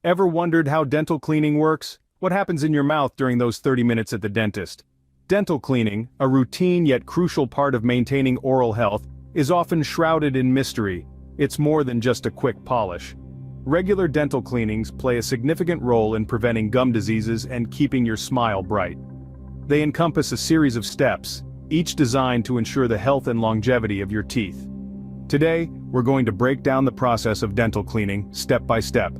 Ever wondered how dental cleaning works? What happens in your mouth during those 30 minutes at the dentist? Dental cleaning, a routine yet crucial part of maintaining oral health, is often shrouded in mystery. It's more than just a quick polish. Regular dental cleanings play a significant role in preventing gum diseases and keeping your smile bright. They encompass a series of steps, each designed to ensure the health and longevity of your teeth. Today, we're going to break down the process of dental cleaning, step by step.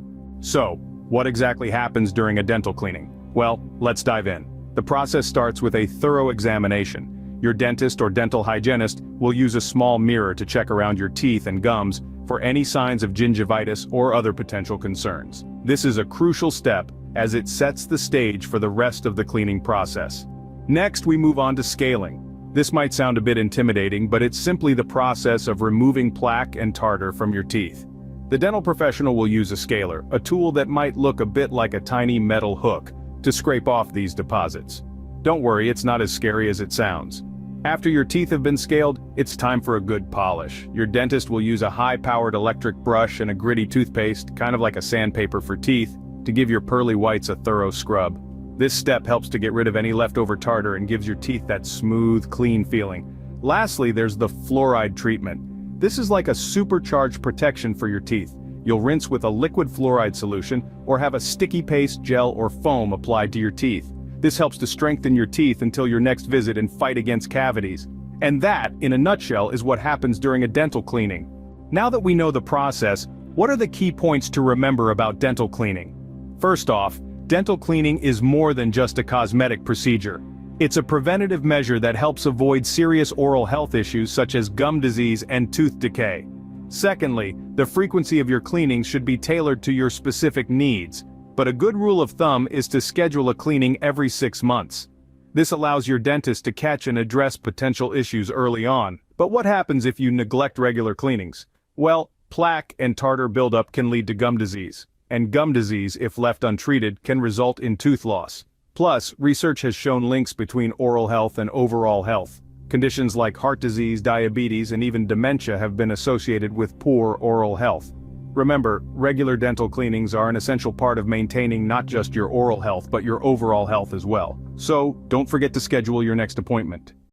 So, what exactly happens during a dental cleaning? Well, let's dive in. The process starts with a thorough examination. Your dentist or dental hygienist will use a small mirror to check around your teeth and gums for any signs of gingivitis or other potential concerns. This is a crucial step as it sets the stage for the rest of the cleaning process. Next, we move on to scaling. This might sound a bit intimidating, but it's simply the process of removing plaque and tartar from your teeth. The dental professional will use a scaler, a tool that might look a bit like a tiny metal hook, to scrape off these deposits. Don't worry, it's not as scary as it sounds. After your teeth have been scaled, it's time for a good polish. Your dentist will use a high-powered electric brush and a gritty toothpaste, kind of like a sandpaper for teeth, to give your pearly whites a thorough scrub. This step helps to get rid of any leftover tartar and gives your teeth that smooth, clean feeling. Lastly, there's the fluoride treatment. This is like a supercharged protection for your teeth. You'll rinse with a liquid fluoride solution or have a sticky paste, gel, or foam applied to your teeth. This helps to strengthen your teeth until your next visit and fight against cavities. And that, in a nutshell, is what happens during a dental cleaning. Now that we know the process, what are the key points to remember about dental cleaning? First off, dental cleaning is more than just a cosmetic procedure. It's a preventative measure that helps avoid serious oral health issues such as gum disease and tooth decay. Secondly, the frequency of your cleanings should be tailored to your specific needs, but a good rule of thumb is to schedule a cleaning every 6 months. This allows your dentist to catch and address potential issues early on. But what happens if you neglect regular cleanings? Well, plaque and tartar buildup can lead to gum disease, and gum disease, if left untreated, can result in tooth loss. Plus, research has shown links between oral health and overall health. Conditions like heart disease, diabetes, and even dementia have been associated with poor oral health. Remember, regular dental cleanings are an essential part of maintaining not just your oral health but your overall health as well. So, don't forget to schedule your next appointment.